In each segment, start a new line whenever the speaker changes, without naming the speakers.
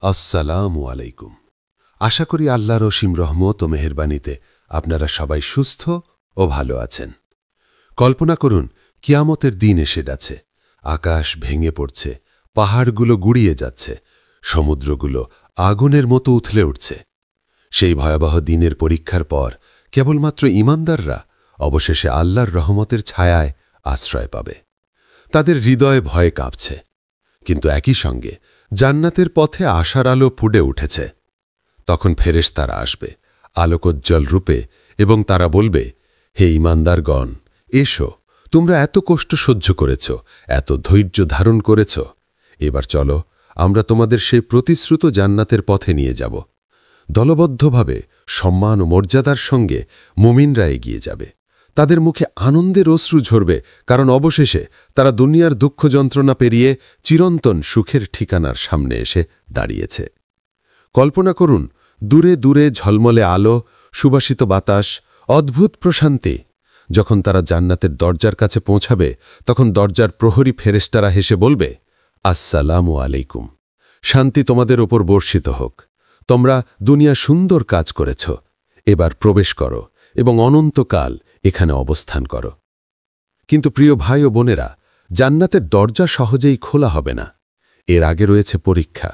আসসালামু আলাইকুম। আশা করি আল্লাহর অসীম রহমত ও মেহেরবানিতে আপনারা সবাই সুস্থ ও ভালো আছেন। কল্পনা করুন, কিয়ামতের দিন এসে গেছে। আকাশ ভেঙে পড়ছে, পাহাড়গুলো গুড়িয়ে যাচ্ছে, সমুদ্রগুলো আগুনের মতো উথলে উঠছে। সেই ভয়াবহ দিনের পরীক্ষার পর কেবলমাত্র ঈমানদাররা অবশেষে আল্লাহর রহমতের ছায়ায় আশ্রয় পাবে। তাদের হৃদয়ে ভয়ে কাঁপছে, কিন্তু একই সঙ্গে জান্নাতের পথে আশার আলো ফুটে উঠেছে। তখন ফেরেশতারা আসবে আলোকোজ্জ্বল রূপে এবং তারা বলবে, হে ঈমানদারগণ, এসো, তোমরা এত কষ্ট সহ্য করেছ, এত ধৈর্য ধারণ করেছ, এবার চলো আমরা তোমাদের সেই প্রতিশ্রুত জান্নাতের পথে নিয়ে যাব। দলবদ্ধভাবে সম্মান ও মর্যাদার সঙ্গে মুমিনরা এগিয়ে যাবে। তাদের মুখে আনন্দের অশ্রু ঝরবে, কারণ অবশেষে তারা দুনিয়ার দুঃখ যন্ত্রণা পেরিয়ে চিরন্তন সুখের ঠিকানার সামনে এসে দাঁড়িয়েছে। কল্পনা করুন, দূরে দূরে ঝলমলে আলো, সুবাসিত বাতাস, অদ্ভুত প্রশান্তি। যখন তারা জান্নাতের দরজার কাছে পৌঁছাবে, তখন দরজার প্রহরী ফেরেশতারা হেসে বলবে, আসসালামু আলাইকুম, শান্তি তোমাদের ওপর বর্ষিত হোক। তোমরা দুনিয়া সুন্দর কাজ করেছ, এবার প্রবেশ করো এবং অনন্তকাল এখানে অবস্থান করো। কিন্তু প্রিয় ভাই ও বোনেরা, জান্নাতের দরজা সহজেই খোলা হবে না। এর আগে রয়েছে পরীক্ষা।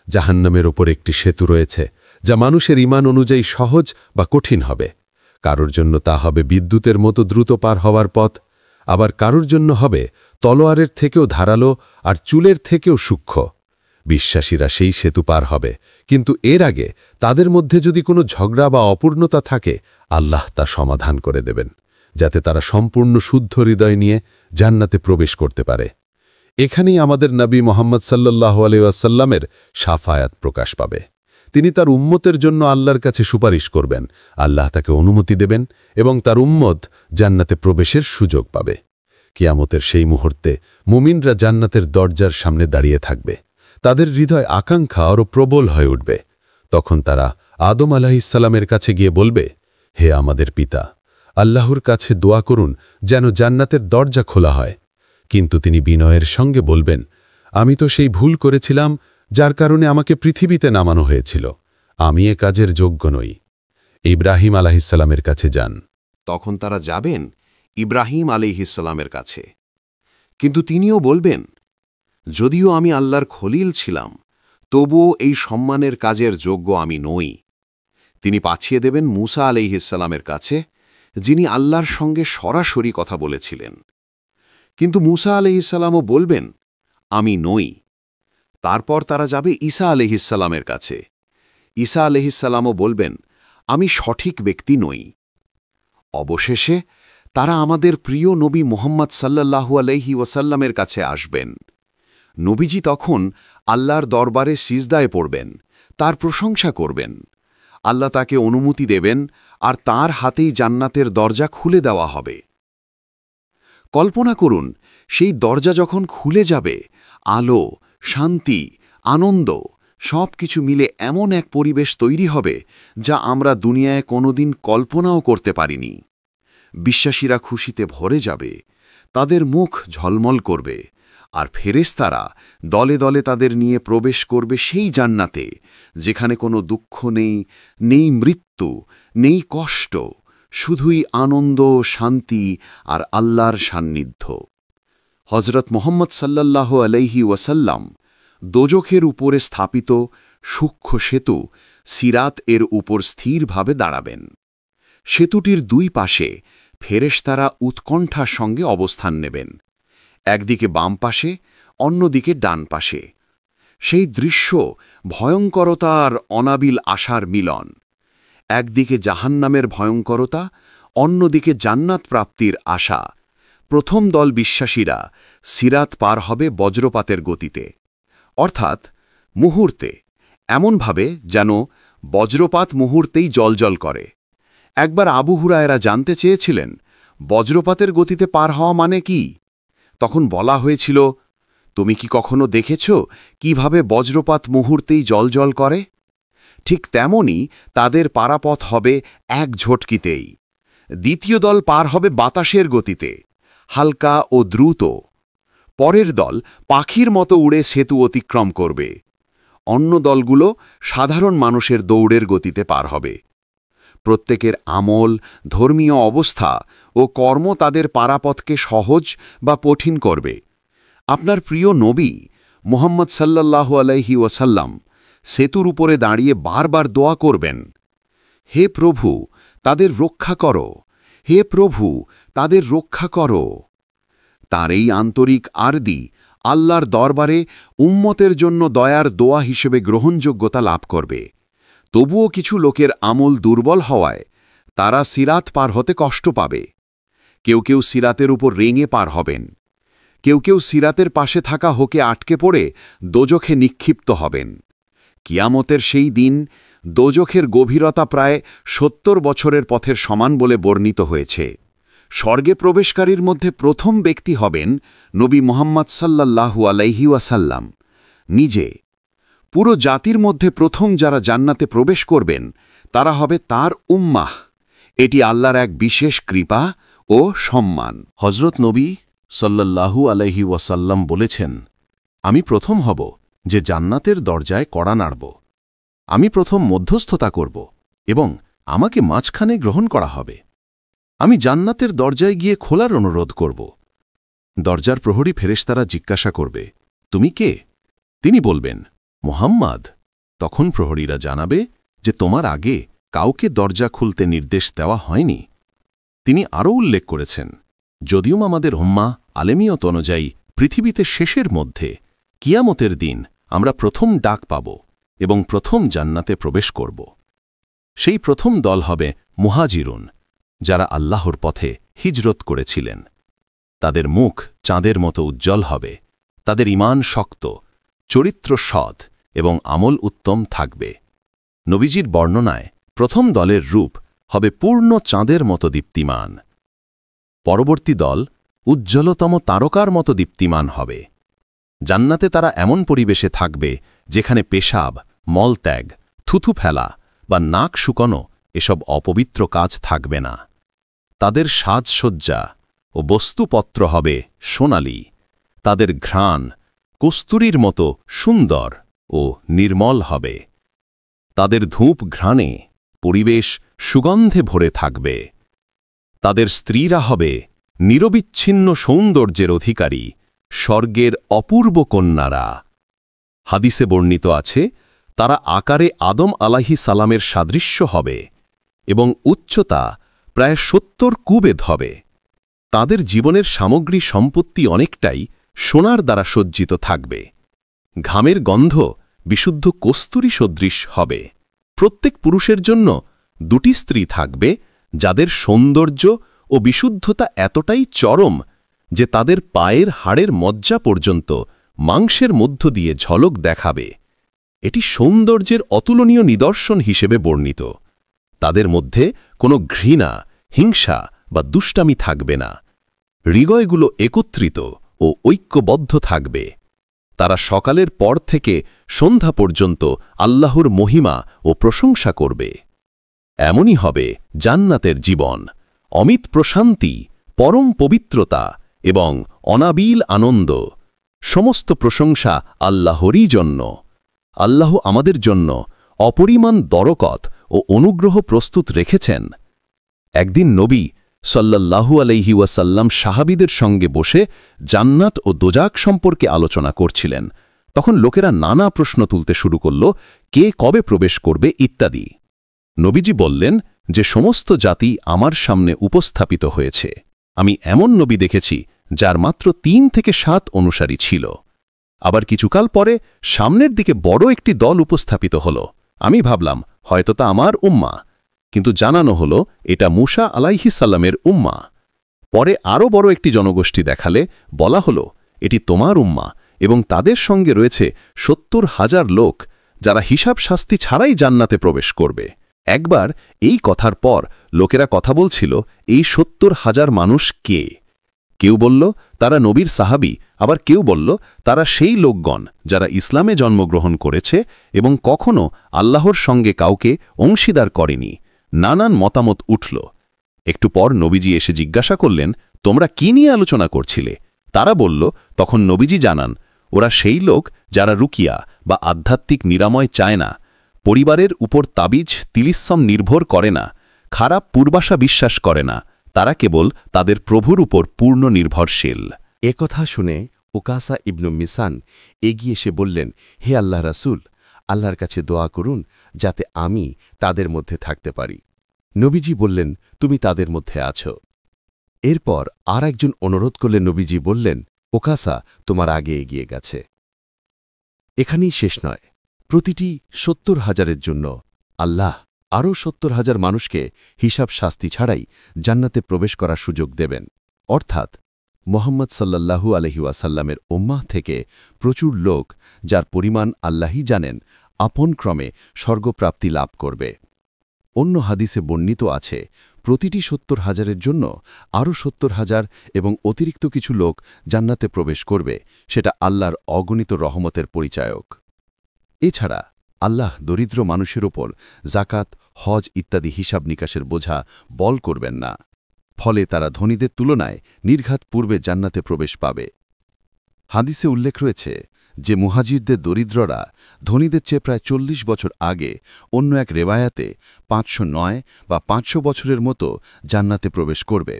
জাহান্নামের ওপর একটি সেতু রয়েছে, যা মানুষের ঈমান অনুযায়ী সহজ বা কঠিন হবে। কারোর জন্য তা হবে বিদ্যুতের মতো দ্রুত পার হওয়ার পথ, আবার কারোর জন্য হবে তলোয়ারের থেকেও ধারালো আর চুলের থেকেও সূক্ষ্ম। বিশ্বাসীরা সেই সেতু পার হবে, কিন্তু এর আগে তাদের মধ্যে যদি কোনো ঝগড়া বা অপূর্ণতা থাকে, আল্লাহ তা সমাধান করে দেবেন, যাতে তারা সম্পূর্ণ শুদ্ধ হৃদয় নিয়ে জান্নাতে প্রবেশ করতে পারে। এখানেই আমাদের নবী মুহাম্মদ সাল্লাল্লাহু আলাইহি ওয়াসাল্লামের শাফায়াত প্রকাশ পাবে। তিনি তার উম্মতের জন্য আল্লাহর কাছে সুপারিশ করবেন, আল্লাহ তাকে অনুমতি দেবেন এবং তার উম্মত জান্নাতে প্রবেশের সুযোগ পাবে। কিয়ামতের সেই মুহূর্তে মুমিনরা জান্নাতের দরজার সামনে দাঁড়িয়ে থাকবে। তাদের হৃদয় আকাঙ্ক্ষা আরও প্রবল হয়ে উঠবে। তখন তারা আদম আলাইহিসসালামের কাছে গিয়ে বলবে, হে আমাদের পিতা, আল্লাহর কাছে দোয়া করুন যেন জান্নাতের দরজা খোলা হয়। কিন্তু তিনি বিনয়ের সঙ্গে বলবেন, আমি তো সেই ভুল করেছিলাম যার কারণে আমাকে পৃথিবীতে নামানো হয়েছিল। আমি এ কাজের যোগ্য নই। ইব্রাহিম আলাইহিসসালামের কাছে যান।
তখন তারা যাবেন ইব্রাহিম আলাইহিসসালামের কাছে, কিন্তু তিনিও বলবেন, যদিও আমি আল্লাহর খলিল ছিলাম, তবুও এই সম্মানের কাজের যোগ্য আমি নই। তিনি পাঠিয়ে দেবেন মুসা আলাইহিসসালামের কাছে, যিনি আল্লাহর সঙ্গে সরাসরি কথা বলেছিলেন। কিন্তু মুসা আলাইহিসসালামও বলবেন, আমি নই। তারপর তারা যাবে ঈসা আলাইহিসসালামের কাছে। ঈসা আলাইহিসসালামও বলবেন, আমি সঠিক ব্যক্তি নই। অবশেষে তারা আমাদের প্রিয় নবী মুহাম্মদ সাল্লাল্লাহু আলাইহি ওয়াসাল্লামের কাছে আসবেন। নবীজি তখন আল্লাহর দরবারে সিজদায় পড়বেন, তার প্রশংসা করবেন। আল্লাহ তাকে অনুমতি দেবেন আর তার হাতেই জান্নাতের দরজা খুলে দেওয়া হবে। কল্পনা করুন, সেই দরজা যখন খুলে যাবে, আলো, শান্তি, আনন্দ সব কিছু মিলে এমন এক পরিবেশ তৈরি হবে যা আমরা দুনিয়ায় কোনোদিন কল্পনাও করতে পারিনি। বিশ্বাসীরা খুশিতে ভরে যাবে, তাদের মুখ ঝলমল করবে, আর ফেরেশতারা দলে দলে তাদের নিয়ে প্রবেশ করবে সেই জান্নাতে, যেখানে কোনো দুঃখ নেই, নেই মৃত্যু, নেই কষ্ট, শুধুই আনন্দ, শান্তি আর আল্লাহর সান্নিধ্য। হযরত মুহাম্মদ সাল্লাল্লাহু আলাইহি ওয়াসাল্লাম দোজখের উপরে স্থাপিত সূক্ষ্ম সেতু সিরাত এর উপর স্থিরভাবে দাঁড়াবেন। সেতুটির দুই পাশে ফেরেশতারা উৎকণ্ঠার সঙ্গে অবস্থান নেবেন, একদিকে বাম পাশে, অন্যদিকে ডান পাশে। সেই দৃশ্য ভয়ঙ্করতা আর অনাবিল আশার মিলন। একদিকে জাহান্নামের ভয়ঙ্করতা, অন্যদিকে জান্নাত প্রাপ্তির আশা। প্রথম দল বিশ্বাসীরা সিরাত পার হবে বজ্রপাতের গতিতে, অর্থাৎ মুহূর্তে, এমনভাবে যেন বজ্রপাত মুহূর্তেই জ্বলজ্বল করে। একবার আবু হুরায়রা জানতে চেয়েছিলেন, বজ্রপাতের গতিতে পার হওয়া মানে কি? তখন বলা হয়েছিল, তুমি কি কখনো দেখেছ কিভাবে বজ্রপাত মুহূর্তেই জ্বলজ্বল করে? ঠিক তেমনি তাদের পারাপথ হবে এক ঝটকিতেই। দ্বিতীয় দল পার হবে বাতাসের গতিতে, হালকা ও দ্রুত। পরের দল পাখির মতো উড়ে সেতু অতিক্রম করবে। অন্য দলগুলো সাধারণ মানুষের দৌড়ের গতিতে পার হবে। প্রত্যেকের আমল, ধর্মীয় অবস্থা ও কর্ম তাদের পারাপথকে সহজ বা কঠিন করবে। আপনার প্রিয় নবী মুহাম্মদ সাল্লাল্লাহু আলাইহি ওয়াসাল্লাম সেতুর উপরে দাঁড়িয়ে বারবার দোয়া করবেন, হে প্রভু, তাদের রক্ষা করো, হে প্রভু, তাদের রক্ষা করো। তার এই আন্তরিক আরদি আল্লাহর দরবারে উম্মতের জন্য দয়ার দোয়া হিসেবে গ্রহণযোগ্যতা লাভ করবে। তবুও কিছু লোকের আমল দুর্বল হওয়ায় তারা সিরাত পার হতে কষ্ট পাবে। কেউ কেউ সিরাতের উপর রেঙে পার হবেন, কেউ কেউ সিরাতের পাশে থাকা হোকে আটকে পড়ে দোজখে নিক্ষিপ্ত হবেন। কিয়ামতের সেই দিন দোজখের গভীরতা প্রায় ৭০ বছরের পথের সমান বলে বর্ণিত হয়েছে। স্বর্গে প্রবেশকারীর মধ্যে প্রথম ব্যক্তি হবেন নবী মুহাম্মদ সাল্লাল্লাহু আলাইহি ওয়াসাল্লাম নিজে। পুরো জাতির মধ্যে প্রথম যারা জান্নাতে প্রবেশ করবেন তারা হবে তার উম্মাহ। এটি আল্লাহর এক বিশেষ কৃপা ও সম্মান।
হজরত নবী সাল্লাল্লাহু আলাইহি ওয়াসাল্লাম বলেছেন, আমি প্রথম হব যে জান্নাতের দরজায় কড়া নাড়ব। আমি প্রথম মধ্যস্থতা করব এবং আমাকে মাঝখানে গ্রহণ করা হবে। আমি জান্নাতের দরজায় গিয়ে খোলার অনুরোধ করব। দরজার প্রহরী ফেরেশতারা জিজ্ঞাসা করবে, তুমি কে? তিনি বলবেন, মুহাম্মাদ। তখন প্রহরীরা জানাবে যে তোমার আগে কাউকে দরজা খুলতে নির্দেশ দেওয়া হয়নি। তিনি আরও উল্লেখ করেছেন, যদিও আমাদের উম্মাহ আলেমিয়ত অনুযায়ী পৃথিবীতে শেষের মধ্যে কিয়ামতের দিন আমরা প্রথম ডাক পাব এবং প্রথম জান্নাতে প্রবেশ করব। সেই প্রথম দল হবে মুহাজিরুন, যারা আল্লাহর পথে হিজরত করেছিলেন। তাদের মুখ চাঁদের মতো উজ্জ্বল হবে, তাদের ঈমান শক্ত, চরিত্র সৎ এবং আমল উত্তম থাকবে। নবীজির বর্ণনায় প্রথম দলের রূপ হবে পূর্ণ চাঁদের মতো দীপ্তিমান। পরবর্তী দল উজ্জ্বলতম তারকার মতো দীপ্তিমান হবে। জান্নাতে তারা এমন পরিবেশে থাকবে যেখানে পেশাব, মলত্যাগ, থুথু ফেলা বা নাক শুকানো এসব অপবিত্র কাজ থাকবে না। তাদের সাজসজ্জা ও বস্তুপত্র হবে সোনালী। তাদের ঘ্রাণ কস্তুরীর মতো সুন্দর ও নির্মল হবে। তাদের ধূপ ঘ্রাণে পরিবেশ সুগন্ধে ভরে থাকবে। তাদের স্ত্রীরা হবে নিরবিচ্ছিন্ন সৌন্দর্যের অধিকারী, স্বর্গের অপূর্ব কন্যারা। হাদিসে বর্ণিত আছে, তারা আকারে আদম আলাইহিস সালামের সাদৃশ্য হবে এবং উচ্চতা প্রায় ৭০ কুবেদ হবে। তাদের জীবনের সামগ্রী সম্পত্তি অনেকটাই সোনার দ্বারা সজ্জিত থাকবে। ঘামের গন্ধ বিশুদ্ধ কস্তুরী সদৃশ হবে। প্রত্যেক পুরুষের জন্য ২টি স্ত্রী থাকবে, যাদের সৌন্দর্য ও বিশুদ্ধতা এতটাই চরম যে তাদের পায়ের হাড়ের মজ্জা পর্যন্ত মাংসের মধ্য দিয়ে ঝলক দেখাবে। এটি সৌন্দর্যের অতুলনীয় নিদর্শন হিসেবে বর্ণিত। তাদের মধ্যে কোনো ঘৃণা, হিংসা বা দুষ্টামি থাকবে না। হৃদয়গুলো একত্রিত ও ঐক্যবদ্ধ থাকবে। তারা সকালের পর থেকে সন্ধ্যা পর্যন্ত আল্লাহর মহিমা ও প্রশংসা করবে। এমনই হবে জান্নাতের জীবন, অমিত প্রশান্তি, পরম পবিত্রতা এবং অনাবিল আনন্দ। সমস্ত প্রশংসা আল্লাহরই জন্য। আল্লাহ আমাদের জন্য অপরিমাণ বরকত ও অনুগ্রহ প্রস্তুত রেখেছেন। একদিন নবী সাল্লাল্লাহু আলাইহি ওয়াসাল্লাম সাহাবীদের সঙ্গে বসে জান্নাত ও দোজাক সম্পর্কে আলোচনা করছিলেন। তখন লোকেরা নানা প্রশ্ন তুলতে শুরু করল, কে কবে প্রবেশ করবে ইত্যাদি। নবীজি বললেন যে সমস্ত জাতি আমার সামনে উপস্থাপিত হয়েছে। আমি এমন নবী দেখেছি যার মাত্র ৩ থেকে ৭ অনুসারী ছিল। আবার কিছুকাল পরে সামনের দিকে বড় একটি দল উপস্থাপিত হল। আমি ভাবলাম হয়তো তা আমার উম্মা, কিন্তু জানানো হল এটা মূসা আলাইহিস সালামের উম্মা। পরে আরও বড় একটি জনগোষ্ঠী দেখালে বলা হল এটি তোমার উম্মা এবং তাদের সঙ্গে রয়েছে ৭০,০০০ লোক, যারা হিসাব শাস্তি ছাড়াই জান্নাতে প্রবেশ করবে। একবার এই কথার পর লোকেরা কথা বলছিল, এই ৭০,০০০ মানুষ কে? কেউ বলল তারা নবীর সাহাবী, আবার কেউ বলল তারা সেই লোকগণ যারা ইসলামে জন্মগ্রহণ করেছে এবং কখনো আল্লাহর সঙ্গে কাউকে অংশীদার করেনি। নানান মতামত উঠল। একটু পর নবীজি এসে জিজ্ঞাসা করলেন, তোমরা কি নিয়ে আলোচনা করছিলে? তারা বলল, তখন নবীজি জানান, ওরা সেই লোক যারা রুকিয়া বা আধ্যাত্মিক নিরাময় চায় না, পরিবারের উপর তাবিজ তিলিস্সম নির্ভর করে না, খারাপ পূর্বাশা বিশ্বাস করে না, তারা কেবল তাদের প্রভুর উপর পূর্ণ নির্ভরশীল।
কথা শুনে উকাসা ইবনু মিসান এগিয়ে এসে বললেন, হে আল্লাহ রাসূল, আল্লাহর কাছে দোয়া করুন যাতে আমি তাদের মধ্যে থাকতে পারি। নবীজি বললেন, তুমি তাদের মধ্যে আছো। এরপর আর একজন অনুরোধ করলে নবীজি বললেন, ওকাসা তোমার আগে এগিয়ে গেছে। এখানেই শেষ নয়, প্রতিটি ৭০,০০০-এর জন্য আল্লাহ আরও ৭০,০০০ মানুষকে হিসাব শাস্তি ছাড়াই জান্নাতে প্রবেশ করার সুযোগ দেবেন। অর্থাৎ মোহাম্মদ সাল্লাল্লাহু আলাইহি ওয়াসাল্লামের উম্মাহ থেকে প্রচুর লোক, যার পরিমাণ আল্লাহই জানেন, আপন ক্রমে স্বর্গপ্রাপ্তি লাভ করবে। অন্য হাদিসে বর্ণিত আছে, প্রতিটি ৭০,০০০-এর জন্য আরও ৭০,০০০ এবং অতিরিক্ত কিছু লোক জান্নাতে প্রবেশ করবে। সেটা আল্লাহর অগণিত রহমতের পরিচায়ক। এছাড়া আল্লাহ দরিদ্র মানুষের ওপর জাকাত, হজ ইত্যাদি হিসাব নিকাশের বোঝা বল করবেন না। ফলে তারা ধনীদের তুলনায় নির্ঘাত পূর্বে জান্নাতে প্রবেশ পাবে। হাদিসে উল্লেখ রয়েছে যে মুহাজিরদের দরিদ্ররা ধনীদের চেয়ে প্রায় ৪০ বছর আগে, অন্য এক রেবায়াতে ৫০৯ বা ৫০০ বছরের মতো জান্নাতে প্রবেশ করবে।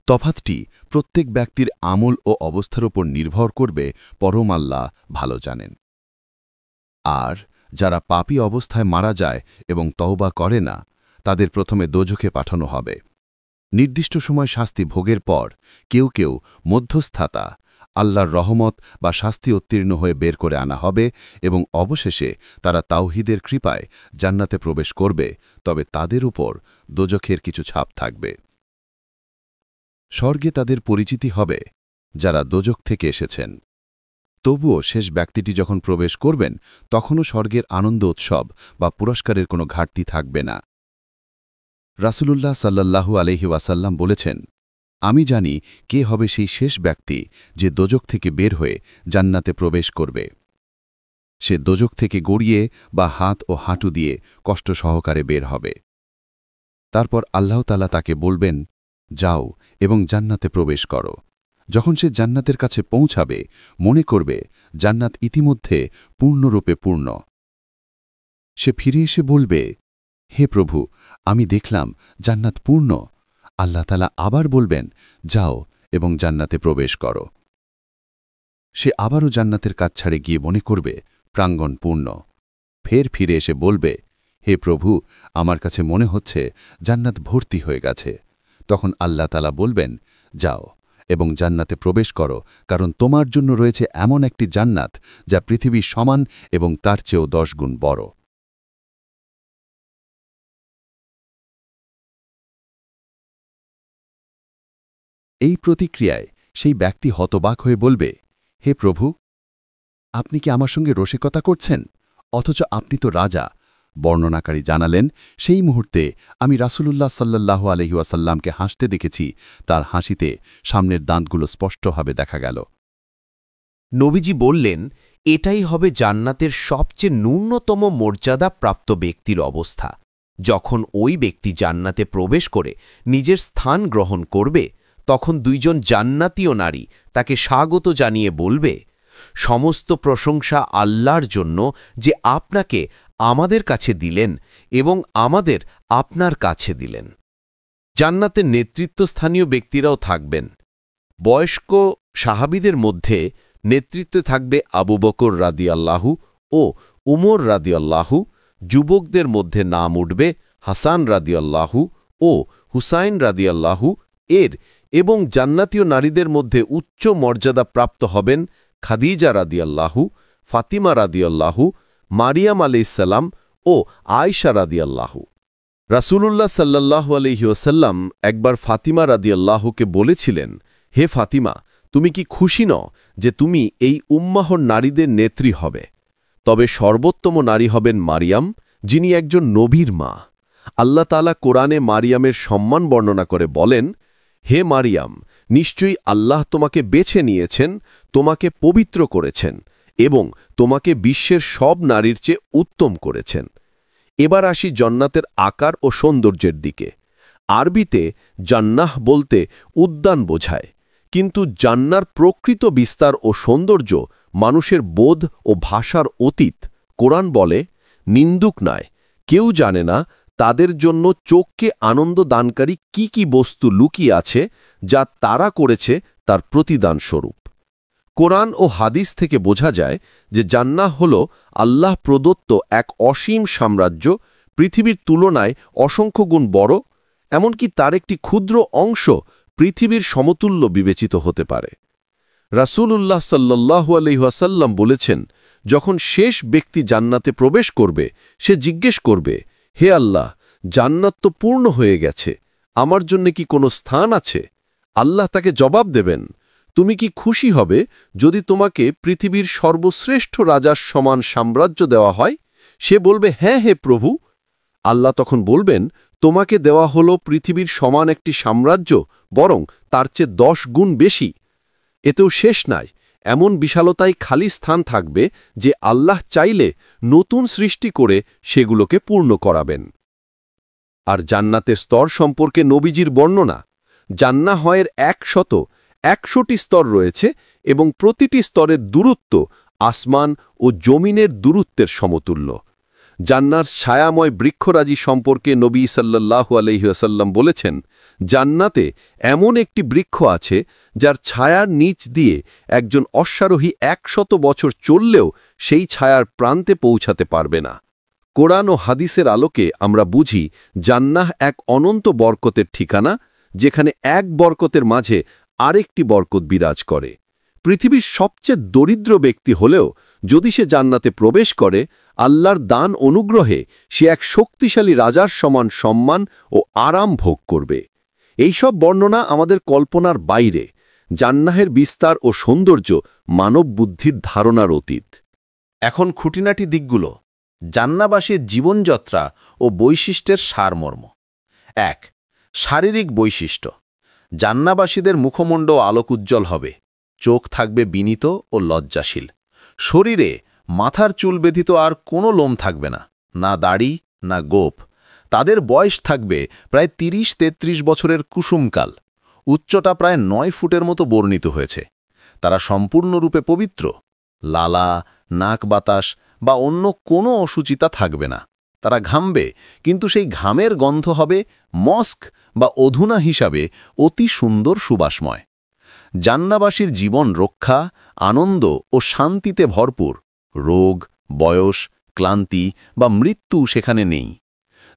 তফাতটি প্রত্যেক ব্যক্তির আমল ও অবস্থার ওপর নির্ভর করবে, পরম আল্লাহ ভালো জানেন। আর যারা পাপী অবস্থায় মারা যায় এবং তওবা করে না, তাদের প্রথমে দোজখে পাঠানো হবে। নির্দিষ্ট সময় শাস্তি ভোগের পর কেউ কেউ মধ্যস্থতা, আল্লাহর রহমত বা শাস্তি উত্তীর্ণ হয়ে বের করে আনা হবে এবং অবশেষে তারা তাওহীদের কৃপায় জান্নাতে প্রবেশ করবে, তবে তাদের উপর দোজখের কিছু ছাপ থাকবে। স্বর্গে তাদের পরিচিতি হবে যারা দোজখ থেকে এসেছেন। তবুও শেষ ব্যক্তিটি যখন প্রবেশ করবেন, তখনও স্বর্গের আনন্দ উৎসব বা পুরস্কারের কোনো ঘাটতি থাকবে না। রাসূলুল্লাহ সাল্লাল্লাহু আলাইহি ওয়াসাল্লাম বলেছেন, আমি জানি কে হবে সেই শেষ ব্যক্তি যে দোজখ থেকে বের হয়ে জান্নাতে প্রবেশ করবে। সে দোজখ থেকে গড়িয়ে বা হাত ও হাঁটু দিয়ে কষ্ট সহকারে বের হবে। তারপর আল্লাহ তাআলা তাকে বলবেন, যাও এবং জান্নাতে প্রবেশ করো। যখন সে জান্নাতের কাছে পৌঁছাবে, মনে করবে জান্নাত ইতিমধ্যে পূর্ণরূপে পূর্ণ। সে ফিরে এসে বলবে, হে প্রভু, আমি দেখলাম জান্নাত পূর্ণ। আল্লাহ তাআলা আবার বলবেন, যাও এবং জান্নাতে প্রবেশ করো। সে আবারও জান্নাতের কাজ ছাড়ে গিয়ে মনে করবে প্রাঙ্গণ পূর্ণ। ফের ফিরে এসে বলবে, হে প্রভু, আমার কাছে মনে হচ্ছে জান্নাত ভর্তি হয়ে গেছে। তখন আল্লাহ তাআলা বলবেন, যাও এবং জান্নাতে প্রবেশ করো, কারণ তোমার জন্য রয়েছে এমন একটি জান্নাত যা পৃথিবীর সমান এবং তার চেয়েও 10 গুণ বড়। এই প্রতিক্রিয়ায় সেই ব্যক্তি হতবাক হয়ে বলবে, হে প্রভু, আপনি কি আমার সঙ্গে রসিকতা করছেন? অথচ আপনি তো রাজা। বর্ণনাকারী জানালেন, সেই মুহূর্তে আমি রাসূলুল্লাহ সাল্লাল্লাহু আলাইহি ওয়াসাল্লামকে হাসতে দেখেছি। তার হাসিতে সামনের দাঁতগুলো স্পষ্টভাবে দেখা গেল।
নবীজি বললেন, এটাই হবে জান্নাতের সবচেয়ে ন্যূনতম মর্যাদা প্রাপ্ত ব্যক্তির অবস্থা। যখন ওই ব্যক্তি জান্নাতে প্রবেশ করে নিজের স্থান গ্রহণ করবে, তখন 2 জন জান্নাতীয় নারী তাকে স্বাগত জানিয়ে বলবে, সমস্ত প্রশংসা আল্লাহর জন্য যে আপনাকে আমাদের কাছে দিলেন এবং আমাদের আপনার কাছে দিলেন। জান্নাতের নেতৃত্বস্থানীয় ব্যক্তিরাও থাকবেন। বয়স্ক সাহাবীদের মধ্যে নেতৃত্বে থাকবে আবু বকর রাদিয়াল্লাহু ও উমর রাদিয়াল্লাহু। যুবকদের মধ্যে নাম উঠবে হাসান রাদিয়াল্লাহু ও হুসাইন রাদিয়াল্লাহু এর, এবং জান্নাতীয় নারীদের মধ্যে উচ্চ মর্যাদা প্রাপ্ত হবেন খাদিজা রাদিয়াল্লাহু, ফাতিমা রাদিয়াল্লাহু, মারিয়াম আলাইহিসসালাম ও আয়েশা রাদিয়াল্লাহু। রাসূলুল্লাহ সাল্লাল্লাহু আলাইহি ওয়াসাল্লাম একবার ফাতিমা রাদিয়াল্লাহুকে বলেছিলেন, হে ফাতিমা, তুমি কি খুশি নও যে তুমি এই উম্মাহর নারীদের নেত্রী হবে? তবে সর্বোত্তম নারী হবেন মারিয়াম, যিনি একজন নবীর মা। আল্লাহ তাআলা কোরআনে মারিয়ামের সম্মান বর্ণনা করে বলেন, হে মারিয়াম, নিশ্চয়ই আল্লাহ তোমাকে বেছে নিয়েছেন, তোমাকে পবিত্র করেছেন এবং তোমাকে বিশ্বের সব নারীর চেয়ে উত্তম করেছেন। এবার আসি জান্নাতের আকার ও সৌন্দর্যের দিকে। আরবিতে জান্নাহ বলতে উদ্যান বোঝায়,
কিন্তু জান্নার প্রকৃত বিস্তার ও সৌন্দর্য মানুষের বোধ ও ভাষার অতীত। কোরআন বলে, নিন্দুক নয়, কেউ জানে না তাদের জন্য চোখকে আনন্দ দানকারী কি কি বস্তু লুকিয়ে আছে যা তারা করেছে তার প্রতিদান স্বরূপ। কোরআন ও হাদিস থেকে বোঝা যায় যে জান্নাহ হল আল্লাহ প্রদত্ত এক অসীম সাম্রাজ্য, পৃথিবীর তুলনায় অসংখ্য গুণ বড়, এমনকি তার একটি ক্ষুদ্র অংশ পৃথিবীর সমতুল্য বিবেচিত হতে পারে। রাসূলুল্লাহ সাল্লাল্লাহু আলাইহি ওয়াসাল্লাম বলেছেন, যখন শেষ ব্যক্তি জান্নাতে প্রবেশ করবে, সে জিজ্ঞেস করবে, হে আল্লাহ, জান্নাত তো পূর্ণ হয়ে গেছে, আমার জন্য কি কোনো স্থান আছে? আল্লাহ তাকে জবাব দেবেন, তুমি কি খুশি হবে যদি তোমাকে পৃথিবীর সর্বশ্রেষ্ঠ রাজার সমান সাম্রাজ্য দেওয়া হয়? সে বলবে, হ্যাঁ হে প্রভু। আল্লাহ তখন বলবেন, তোমাকে দেওয়া হলো পৃথিবীর সমান একটি সাম্রাজ্য, বরং তার চেয়ে 10 গুণ বেশি। এতেও শেষ নাই, এমন বিশালতায় খালি স্থান থাকবে যে আল্লাহ চাইলে নতুন সৃষ্টি করে সেগুলোকে পূর্ণ করাবেন। আর জান্নাতের স্তর সম্পর্কে নবীজির বর্ণনা, জান্নাহের 100টি স্তর রয়েছে এবং প্রতিটি স্তরের দূরত্ব আসমান ও জমিনের দূরত্বের সমতুল্য। জান্নার ছায়াময় বৃক্ষরাজি সম্পর্কে নবী সাল্লাল্লাহু আলাইহি ওয়াসাল্লাম বলেছেন, জান্নাতে এমন একটি বৃক্ষ আছে যার ছায়ার নিচ দিয়ে একজন অশ্বারোহী 100 বছর চললেও সেই ছায়ার প্রান্তে পৌঁছাতে পারবে না। কোরআন ও হাদিসের আলোকে আমরা বুঝি জান্নাহ এক অনন্ত বরকতের ঠিকানা, যেখানে এক বরকতের মাঝে আরেকটি বরকত বিরাজ করে। পৃথিবীর সবচেয়ে দরিদ্র ব্যক্তি হলেও যদি সে জান্নাতে প্রবেশ করে, আল্লাহর দান অনুগ্রহে সে এক শক্তিশালী রাজার সমান সম্মান ও আরাম ভোগ করবে। এইসব বর্ণনা আমাদের কল্পনার বাইরে। জান্নাহের বিস্তার ও সৌন্দর্য মানব বুদ্ধির ধারণার অতীত।
এখন খুঁটিনাটি দিকগুলো, জান্নাবাসীর জীবনযাত্রা ও বৈশিষ্ট্যের সারমর্ম। 1. শারীরিক বৈশিষ্ট্য। জান্নাবাসীদের মুখমণ্ডল আলোকোজ্জ্বল হবে, চোখ থাকবে বিনীত ও লজ্জাশীল। শরীরে মাথার চুল ব্যতীত আর কোনো লোম থাকবে না, না দাড়ি না গোঁফ। তাদের বয়স থাকবে প্রায় 30-33 বছরের কুসুমকাল। উচ্চতা প্রায় 9 ফুটের মতো বর্ণিত হয়েছে। তারা সম্পূর্ণরূপে পবিত্র, লালা, নাক বাতাস বা অন্য কোনো অসুচিতা থাকবে না। তারা ঘামবে, কিন্তু সেই ঘামের গন্ধ হবে মস্ক বা অধুনা হিসাবে অতি সুন্দর সুবাসময়। জান্নাবাসীর জীবন রক্ষা, আনন্দ ও শান্তিতে ভরপুর। রোগ, বয়স, ক্লান্তি বা মৃত্যু সেখানে নেই।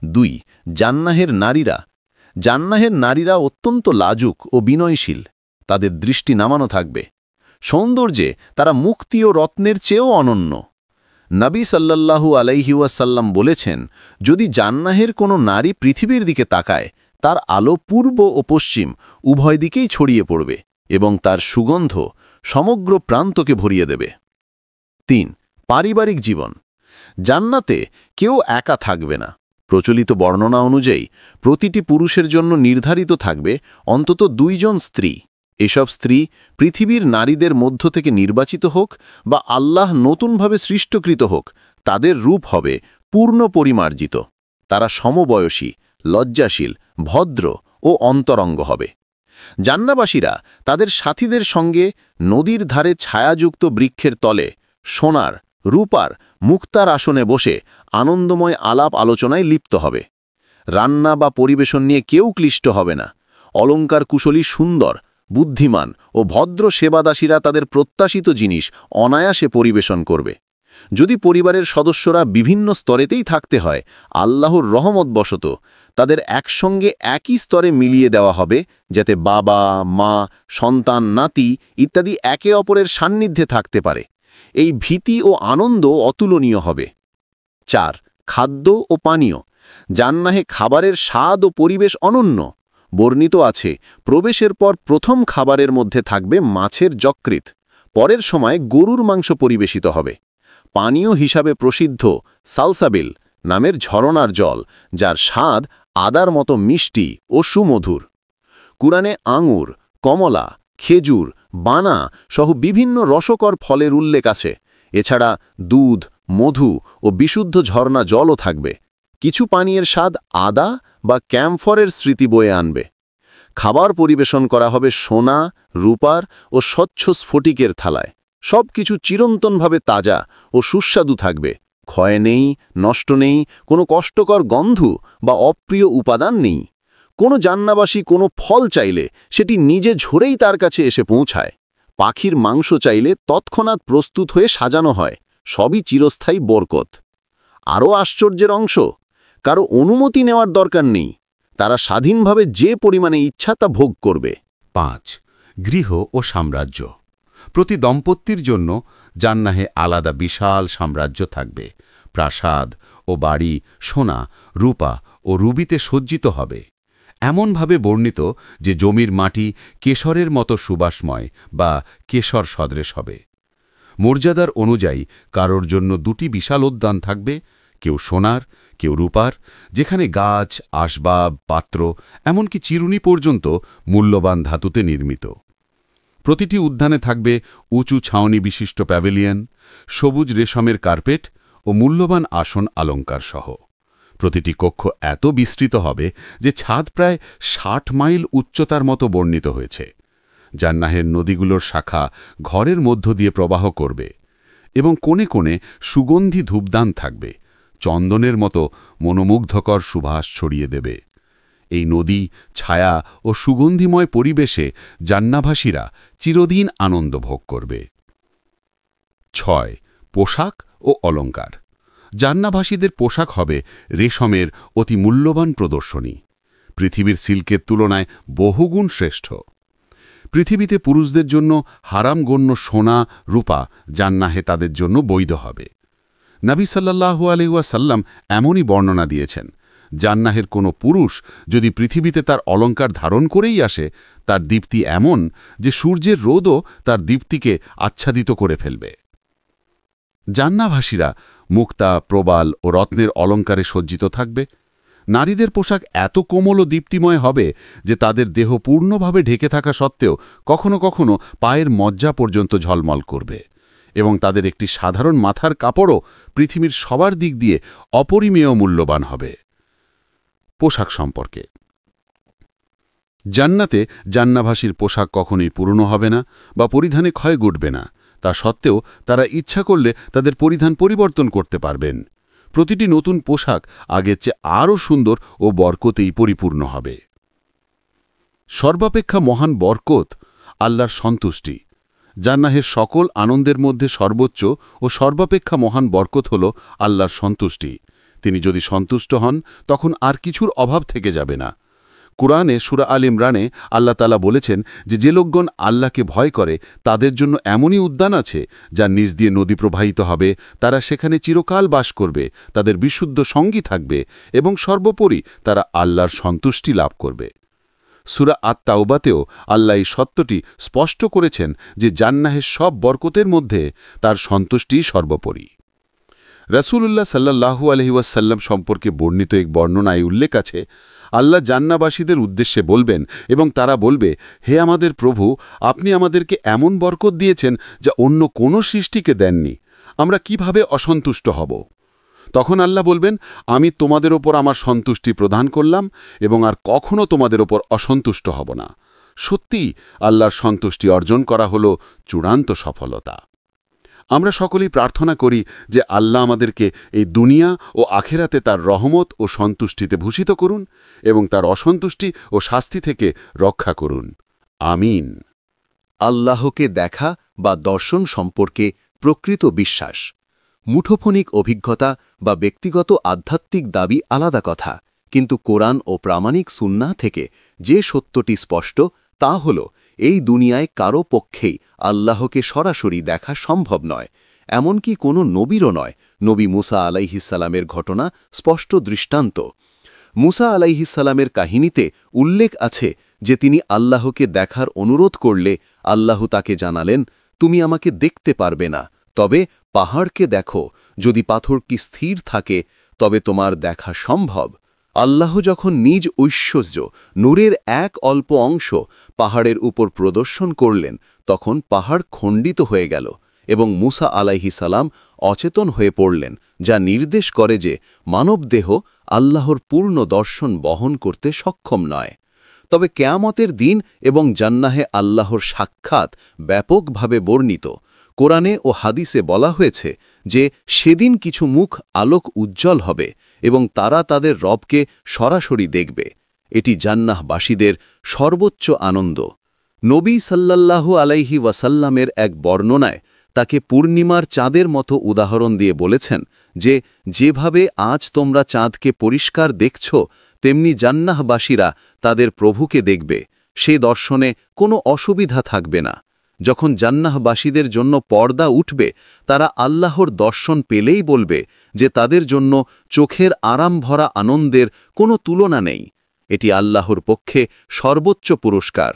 2. জান্নাহের নারীরা। জান্নাহের নারীরা অত্যন্ত লাজুক ও বিনয়শীল। তাদের দৃষ্টি নামানো থাকবে। সৌন্দর্যে তারা মুক্তি ও রত্নের চেয়েও অনন্য। নবী সাল্লাল্লাহু আলাইহি ওয়াসাল্লাম বলেছেন, যদি জান্নাহের কোনো নারী পৃথিবীর দিকে তাকায়, তার আলো পূর্ব ও পশ্চিম উভয় দিকেই ছড়িয়ে পড়বে এবং তার সুগন্ধ সমগ্র প্রান্তকে ভরিয়ে দেবে। 3. পারিবারিক জীবন। জান্নাতে কেউ একা থাকবে না। প্রচলিত বর্ণনা অনুযায়ী প্রতিটি পুরুষের জন্য নির্ধারিত থাকবে অন্তত 2 জন স্ত্রী। এসব স্ত্রী পৃথিবীর নারীদের মধ্য থেকে নির্বাচিত হোক বা আল্লাহ নতুনভাবে সৃষ্টকৃত হোক, তাদের রূপ হবে পূর্ণ পরিমার্জিত। তারা সমবয়সী, লজ্জাশীল, ভদ্র ও অন্তরঙ্গ হবে। জান্নাবাসীরা তাদের সাথীদের সঙ্গে নদীর ধারে ছায়াযুক্ত বৃক্ষের তলে সোনার, রূপার, মুক্তার আসনে বসে আনন্দময় আলাপ আলোচনায় লিপ্ত হবে। রান্না বা পরিবেশন নিয়ে কেউ ক্লিষ্ট হবে না। অলঙ্কার কুশলী, সুন্দর, বুদ্ধিমান ও ভদ্র সেবাদাসীরা তাদের প্রত্যাশিত জিনিস অনায়াসে পরিবেশন করবে। যদি পরিবারের সদস্যরা বিভিন্ন স্তরেতেই থাকতে হয়, আল্লাহর রহমতবশত তাদের একসঙ্গে একই স্তরে মিলিয়ে দেওয়া হবে, যাতে বাবা, মা, সন্তান, নাতি ইত্যাদি একে অপরের সান্নিধ্যে থাকতে পারে। এই ভীতি ও আনন্দ অতুলনীয় হবে। 4. খাদ্য ও পানীয়। জান্নাহে খাবারের স্বাদ ও পরিবেশ অনন্য। বর্ণিত আছে, প্রবেশের পর প্রথম খাবারের মধ্যে থাকবে মাছের যকৃৎ, পরের সময় গরুর মাংস পরিবেশিত হবে। পানীয় হিসাবে প্রসিদ্ধ সালসাবিল নামের ঝরনার জল, যার স্বাদ আদার মতো মিষ্টি ও সুমধুর। কুরআনে আঙুর, কমলা, খেজুর, বানা সহ বিভিন্ন রসকর ফলের উল্লেখ আছে। এছাড়া দুধ, মধু ও বিশুদ্ধ ঝরনা জলও থাকবে। কিছু পানীয়ের স্বাদ আদা বা ক্যাম্ফরের স্মৃতি বয়ে আনবে।
খাবার পরিবেশন করা হবে সোনা, রূপার ও স্বচ্ছ স্ফটিকের থালায়। সব কিছু চিরন্তনভাবে তাজা ও সুস্বাদু থাকবে। ক্ষয় নেই, নষ্ট নেই, কোনো কষ্টকর গন্ধ বা অপ্রিয় উপাদান নেই। কোনো জান্নাবাসী কোনো ফল চাইলে সেটি নিজে ঝরেই তার কাছে এসে পৌঁছায়। পাখির মাংস চাইলে তৎক্ষণাৎ প্রস্তুত হয়ে সাজানো হয়। সবই চিরস্থায়ী বরকত। আরও আশ্চর্যের অংশ, কারো অনুমতি নেওয়ার দরকার নেই। তারা স্বাধীনভাবে যে পরিমাণে ইচ্ছা তা ভোগ করবে।
5. গৃহ ও সাম্রাজ্য। প্রতি দম্পতির জন্য জান্নাহে আলাদা বিশাল সাম্রাজ্য থাকবে। প্রাসাদ ও বাড়ি সোনা, রূপা ও রুবিতে সজ্জিত হবে। এমনভাবে বর্ণিত যে জমির মাটি কেশরের মতো সুবাসময় বা কেশর সদৃশ হবে। মর্যাদার অনুযায়ী কারোর জন্য 2টি বিশাল উদ্যান থাকবে, কেউ সোনার, কেউ রূপার, যেখানে গাছ, আসবাব, পাত্র, এমনকি চিরুনি পর্যন্ত মূল্যবান ধাতুতে নির্মিত। প্রতিটি উদ্যানে থাকবে উঁচু ছাউনি বিশিষ্ট প্যাভিলিয়ন, সবুজ রেশমের কার্পেট ও মূল্যবান আসন অলঙ্কার সহ। প্রতিটি কক্ষ এত বিস্তৃত হবে যে ছাদ প্রায় 60 মাইল উচ্চতার মতো বর্ণিত হয়েছে। জান্নাহের নদীগুলোর শাখা ঘরের মধ্য দিয়ে প্রবাহ করবে এবং কোণে কোণে সুগন্ধি ধূপদান থাকবে, চন্দনের মতো মনোমুগ্ধকর সুবাস ছড়িয়ে দেবে। এই নদী, ছায়া ও সুগন্ধিময় পরিবেশে জান্নাভাসীরা চিরদিন আনন্দ ভোগ করবে। 6. পোশাক ও অলঙ্কার। জান্নাভাসীদের পোশাক হবে রেশমের অতি মূল্যবান প্রদর্শনী, পৃথিবীর সিল্কের তুলনায় বহুগুণ শ্রেষ্ঠ। পৃথিবীতে পুরুষদের জন্য হারাম গণ্য সোনা, রূপা জান্নাহে তাদের জন্য বৈধ হবে। নবী সাল্লাল্লাহু আলাইহি ওয়াসাল্লাম এমনই বর্ণনা দিয়েছেন, জান্নাহের কোনো পুরুষ যদি পৃথিবীতে তার অলঙ্কার ধারণ করেই আসে, তার দীপ্তি এমন যে সূর্যের রোদও তার দীপ্তিকে আচ্ছাদিত করে ফেলবে। জান্নাভাসীরা মুক্তা, প্রবাল ও রত্নের অলঙ্কারে সজ্জিত থাকবে। নারীদের পোশাক এত কোমল ও দীপ্তিময় হবে যে তাদের দেহ পূর্ণভাবে ঢেকে থাকা সত্ত্বেও কখনো কখনো পায়ের মজ্জা পর্যন্ত ঝলমল করবে, এবং তাদের একটি সাধারণ মাথার কাপড়ও পৃথিবীর সবার দিক দিয়ে অপরিমেয় মূল্যবান হবে। পোশাক সম্পর্কে। জান্নাতে জান্নাভাসীর পোশাক কখনোই পুরনো হবে না বা পরিধানে ক্ষয় ঘটবে না। তা সত্ত্বেও তারা ইচ্ছা করলে তাদের পরিধান পরিবর্তন করতে পারবেন। প্রতিটি নতুন পোশাক আগের চেয়ে আরও সুন্দর ও বরকতেই পরিপূর্ণ হবে। সর্বাপেক্ষা মহান বরকত আল্লাহর সন্তুষ্টি। জান্নাহের সকল আনন্দের মধ্যে সর্বোচ্চ ও সর্বাপেক্ষা মহান বরকত হল আল্লাহর সন্তুষ্টি। তিনি যদি সন্তুষ্ট হন তখন আর কিছুর অভাব থেকে যাবে না। কুরআনে সূরা আল ইমরানে আল্লাহ তাআলা বলেছেন যে লোকগণ আল্লাহকে ভয় করে তাদের জন্য এমনই উদ্যান আছে যার নিচ দিয়ে নদী প্রবাহিত হবে, তারা সেখানে চিরকাল বাস করবে, তাদের বিশুদ্ধ সঙ্গী থাকবে এবং সর্বোপরি তারা আল্লাহর সন্তুষ্টি লাভ করবে। সূরা আত-তাওবাতেও আল্লাহ এই সত্যটি স্পষ্ট করেছেন যে জান্নাহের সব বরকতের মধ্যে তার সন্তুষ্টিই সর্বোপরি। রাসূলুল্লাহ সাল্লাল্লাহু আলাইহি ওয়াসাল্লাম সম্পর্কে বর্ণিত এক বর্ণনায় উল্লেখ আছে, আল্লাহ জান্নাবাসীদের উদ্দেশ্যে বলবেন এবং তারা বলবে, হে আমাদের প্রভু, আপনি আমাদেরকে এমন বরকত দিয়েছেন যা অন্য কোনো সৃষ্টিকে দেননি, আমরা কিভাবে অসন্তুষ্ট হব? তখন আল্লাহ বলবেন, আমি তোমাদের ওপর আমার সন্তুষ্টি প্রদান করলাম এবং আর কখনো তোমাদের ওপর অসন্তুষ্ট হব না। সত্যি আল্লাহর সন্তুষ্টি অর্জন করা হল চূড়ান্ত সফলতা। আমরা সকলেই প্রার্থনা করি যে আল্লাহ আমাদেরকে এই দুনিয়া ও আখেরাতে তার রহমত ও সন্তুষ্টিতে ভূষিত করুন এবং তার অসন্তুষ্টি ও শাস্তি থেকে রক্ষা করুন। আমিন।
আল্লাহকে দেখা বা দর্শন সম্পর্কে প্রকৃত বিশ্বাস। মুঠোফোনিক অভিজ্ঞতা বা ব্যক্তিগত আধ্যাত্মিক দাবি আলাদা কথা, কিন্তু কোরআন ও প্রামাণিক সুন্নাহ থেকে যে সত্যটি স্পষ্ট তা হল এই দুনিয়ায় কারো পক্ষেই আল্লাহকে সরাসরি দেখা সম্ভব নয়, এমনকি কোনো নবীরও নয়। নবী মুসা আলাইহিসসালামের ঘটনা স্পষ্ট দৃষ্টান্ত। মুসা আলাইহিসসালামের কাহিনীতে উল্লেখ আছে যে তিনি আল্লাহকে দেখার অনুরোধ করলে আল্লাহ তাকে জানালেন, তুমি আমাকে দেখতে পারবে না, তবে পাহাড়কে দেখো, যদি পাথর কি স্থির থাকে তবে তোমার দেখা সম্ভব। আল্লাহ যখন নিজ ঐশ্বর্য নূরের এক অল্প অংশ পাহাড়ের উপর প্রদর্শন করলেন, তখন পাহাড় খণ্ডিত হয়ে গেল এবং মুসা আলাইহিসসালাম অচেতন হয়ে পড়লেন, যা নির্দেশ করে যে মানবদেহ আল্লাহর পূর্ণ দর্শন বহন করতে সক্ষম নয়। তবে কেয়ামতের দিন এবং জান্নাহে আল্লাহর সাক্ষাৎ ব্যাপকভাবে বর্ণিত। কোরআনে ও হাদিসে বলা হয়েছে যে সেদিন কিছু মুখ আলোক উজ্জ্বল হবে এবং তারা তাদের রবকে সরাসরি দেখবে। এটি জান্নাহবাসীদের সর্বোচ্চ আনন্দ। নবী সাল্লাল্লাহু আলাইহি ওয়াসাল্লামের এক বর্ণনায় তাকে পূর্ণিমার চাঁদের মতো উদাহরণ দিয়ে বলেছেন যে যেভাবে আজ তোমরা চাঁদকে পরিষ্কার দেখছ, তেমনি জান্নাহবাসীরা তাদের প্রভুকে দেখবে। সে দর্শনে কোনো অসুবিধা থাকবে না। যখন জান্নাহবাসীদের জন্য পর্দা উঠবে, তারা আল্লাহর দর্শন পেলেই বলবে যে তাদের জন্য চোখের আরাম ভরা আনন্দের কোনো তুলনা নেই। এটি আল্লাহর পক্ষে সর্বোচ্চ পুরস্কার।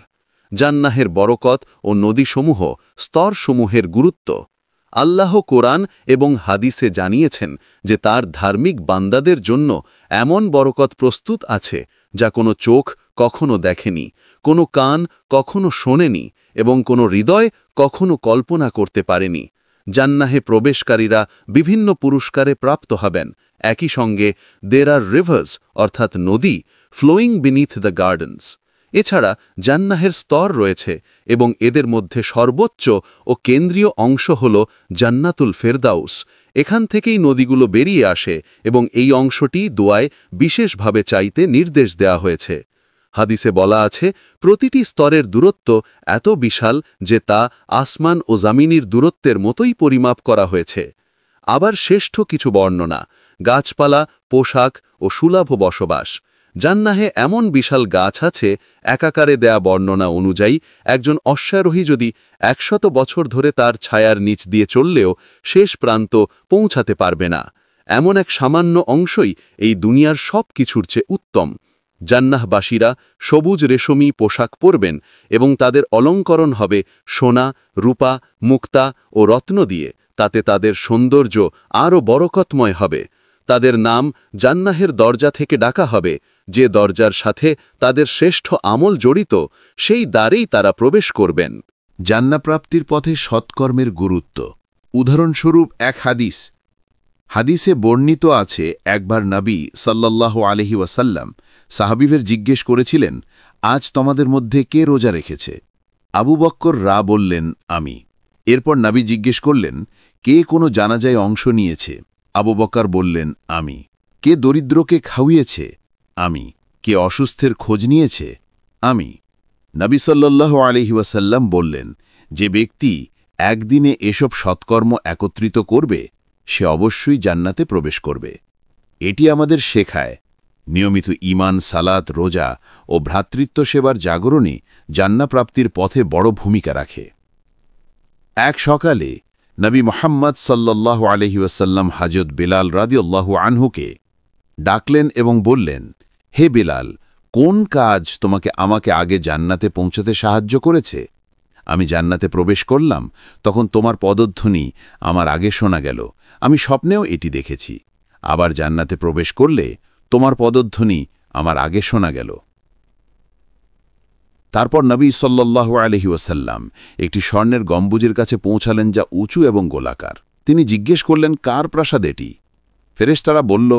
জান্নাহের বরকত ও নদীসমূহ স্তরসমূহের গুরুত্ব। আল্লাহ কোরআন এবং হাদিসে জানিয়েছেন যে তার ধার্মিক বান্দাদের জন্য এমন বরকত প্রস্তুত আছে যা কোনো চোখ কখনো দেখেনি, কোনো কান কখনো শোনেনি এবং কোনো হৃদয় কখনো কল্পনা করতে পারেনি। জান্নাহে প্রবেশকারীরা বিভিন্ন পুরস্কারে প্রাপ্ত হবেন। একই সঙ্গে দের আর রিভার্স অর্থাৎ নদী ফ্লোয়িং বিনিথ দ্য গার্ডেন্স। এছাড়া জান্নাহের স্তর রয়েছে এবং এদের মধ্যে সর্বোচ্চ ও কেন্দ্রীয় অংশ হল জান্নাতুল ফেরদাউস। এখান থেকেই নদীগুলো বেরিয়ে আসে এবং এই অংশটি দোয়ায় বিশেষভাবে চাইতে নির্দেশ দেওয়া হয়েছে। হাদিসে বলা আছে, প্রতিটি স্তরের দূরত্ব এত বিশাল যে তা আসমান ও জামিনের দূরত্বের মতোই পরিমাপ করা হয়েছে। আবার শ্রেষ্ঠ কিছু বর্ণনা, গাছপালা, পোশাক ও সুলভ বসবাস। জান্নাহে এমন বিশাল গাছ আছে, একাকারে দেয়া বর্ণনা অনুযায়ী একজন অশ্বারোহী যদি 100 বছর ধরে তার ছায়ার নিচ দিয়ে চললেও শেষ প্রান্ত পৌঁছাতে পারবে না। এমন এক সামান্য অংশই এই দুনিয়ার সব কিছুর চেয়ে উত্তম। জান্নাহবাসীরা সবুজ রেশমি পোশাক পরবেন এবং তাদের অলঙ্করণ হবে সোনা, রূপা, মুক্তা ও রত্ন দিয়ে। তাতে তাদের সৌন্দর্য আরও বরকতময় হবে। তাদের নাম জান্নাহের দরজা থেকে ডাকা হবে। যে দরজার সাথে তাদের শ্রেষ্ঠ আমল জড়িত, সেই দ্বারেই তারা প্রবেশ করবেন।
জান্নাপ্রাপ্তির পথে সৎকর্মের গুরুত্ব। উদাহরণস্বরূপ এক হাদিসে বর্ণিত আছে, একবার নবী সাল্লাল্লাহু আলাইহি ওয়াসাল্লাম সাহাবীদের জিজ্ঞেস করেছিলেন, আজ তোমাদের মধ্যে কে রোজা রেখেছে? আবু বক্কর বললেন, আমি। এরপর নবী জিজ্ঞেস করলেন, কে কোনো জানাজায় অংশ নিয়েছে? আবু বকর বললেন, আমি। কে দরিদ্রকে খাওয়িয়েছে? আমি। কে অসুস্থের খোঁজ নিয়েছে? আমি। নবী সাল্লাল্লাহু আলাইহি ওয়াসাল্লাম বললেন, যে ব্যক্তি একদিনে এসব সৎকর্ম একত্রিত করবে, সে অবশ্যই জান্নাতে প্রবেশ করবে। এটি আমাদের শেখায়, নিয়মিত ঈমান, সালাত, রোজা ও ভ্রাতৃত্ব সেবার জাগরণে জান্নাপ্রাপ্তির পথে বড় ভূমিকা রাখে। এক সকালে নবী মুহাম্মদ সাল্লাল্লাহু আলাইহি ওয়াসাল্লাম হযরত বিলাল রাদিয়াল্লাহু আনহুকে ডাকলেন এবং বললেন, হে বিলাল, কোন কাজ আমাকে আগে জান্নাতে পৌঁছাতে সাহায্য করেছে? আমি জান্নাতে প্রবেশ করলাম, তখন তোমার পদধ্বনি আমার আগে শোনা গেল। আমি স্বপ্নেও এটি দেখেছি। আবার জান্নাতে প্রবেশ করলে তোমার পদধ্বনি আমার আগে শোনা গেল। তারপর নবী সাল্লাল্লাহু আলাইহি ওয়াসাল্লাম একটি স্বর্ণের গম্বুজের কাছে পৌঁছালেন, যা উঁচু এবং গোলাকার। তিনি জিজ্ঞেস করলেন, কার প্রাসাদ এটি? ফেরেশতারা বলল,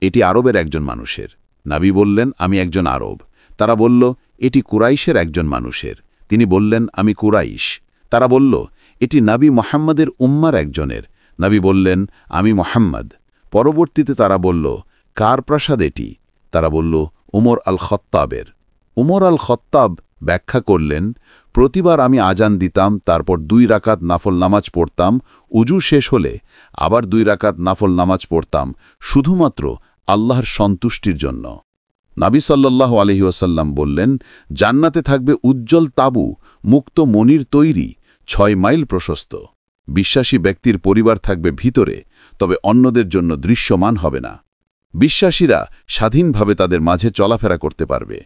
এটি আরবের একজন মানুষের। নবী বললেন, আমি একজন আরব। তারা বলল, এটি কুরাইশের একজন মানুষের। তিনি বললেন, আমি কুরাইশ। তারা বলল, এটি নবী মুহাম্মাদের উম্মার একজনের। নবী বললেন, আমি মুহাম্মদ। পরবর্তীতে তারা বলল, কার প্রাসাদ এটি? তারা বলল, উমর আল খত্তাবের। উমর আল খত্তাব ব্যাখ্যা করলেন, প্রতিবার আমি আজান দিতাম, তারপর 2 রাকাত নাফল নামাজ পড়তাম, উজু শেষ হলে আবার 2 রাকাত নাফল নামাজ পড়তাম, শুধুমাত্র আল্লাহর সন্তুষ্টির জন্য। নবী সাল্লাল্লাহু আলাইহি ওয়াসাল্লাম বললেন, জান্নাতে থাকবে উজ্জ্বল তাঁবু, মুক্ত মণির তৈরি, 6 মাইল প্রশস্ত। বিশ্বাসী ব্যক্তির পরিবার থাকবে ভিতরে, তবে অন্যদের জন্য দৃশ্যমান হবে না। বিশ্বাসীরা স্বাধীনভাবে তাদের মাঝে চলাফেরা করতে পারবে।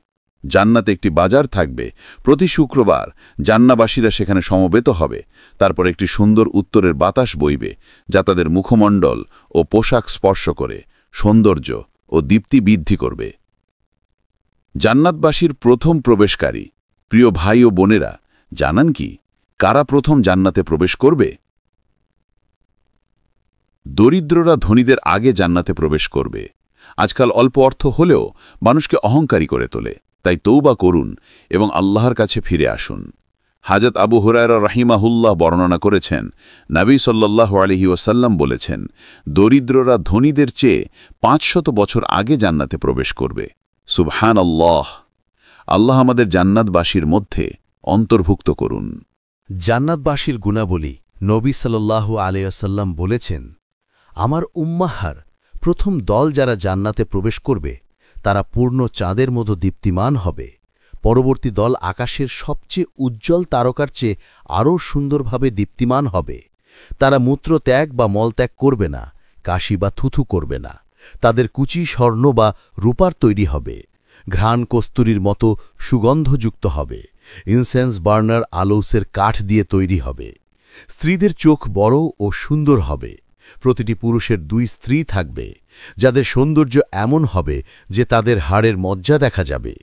জান্নাতে একটি বাজার থাকবে। প্রতি শুক্রবার জান্নাবাসীরা সেখানে সমবেত হবে। তারপর একটি সুন্দর উত্তরের বাতাস বইবে, যা তাদের মুখমণ্ডল ও পোশাক স্পর্শ করে সৌন্দর্য ও দীপ্তি বৃদ্ধি করবে। জান্নাতবাসীর প্রথম প্রবেশকারী। প্রিয় ভাই ও বোনেরা, জানান কি কারা প্রথম জান্নাতে প্রবেশ করবে? দরিদ্ররা ধনীদের আগে জান্নাতে প্রবেশ করবে। আজকাল অল্প অর্থ হলেও মানুষকে অহংকারী করে তোলে।
তাই তৌবা করুন এবং আল্লাহর কাছে ফিরে আসুন। হাজরত আবু হুরায়রা রাহিমাহুল্লাহ বর্ণনা করেছেন, নবী সাল্লাল্লাহু আলাইহি ওয়াসাল্লাম বলেছেন, দরিদ্ররা ধনীদের চেয়ে 500 বছর আগে জান্নাতে প্রবেশ করবে। সুবহানাল্লাহ! আল্লাহ আমাদের জান্নাতবাসীর মধ্যে অন্তর্ভুক্ত করুন।
জান্নাতবাসীর গুণাবলী নবী সাল্লাল্লাহু আলাইহি ওয়াসাল্লাম বলেছেন, আমার উম্মাহার প্রথম দল যারা জান্নাতে প্রবেশ করবে তারা পূর্ণ চাঁদের মতো দীপ্তিমান হবে। পরবর্তী দল আকাশের সবচেয়ে উজ্জ্বল তারকার চেয়ে আরও সুন্দরভাবে দীপ্তিমান হবে। তারা মূত্রত্যাগ বা মলত্যাগ করবে না, কাশি বা থুথু করবে না। তাদের কুচি স্বর্ণ বা রূপার তৈরি হবে, ঘ্রাণ কস্তুরীর মতো সুগন্ধযুক্ত হবে, ইনসেন্স বার্নার আলৌসের কাঠ দিয়ে তৈরি হবে। স্ত্রীদের চোখ বড় ও সুন্দর হবে। প্রতিটি পুরুষের 2 স্ত্রী থাকবে, যাদের সৌন্দর্য এমন হবে যে তাদের হাড়ের মজ্জা দেখা যাবে।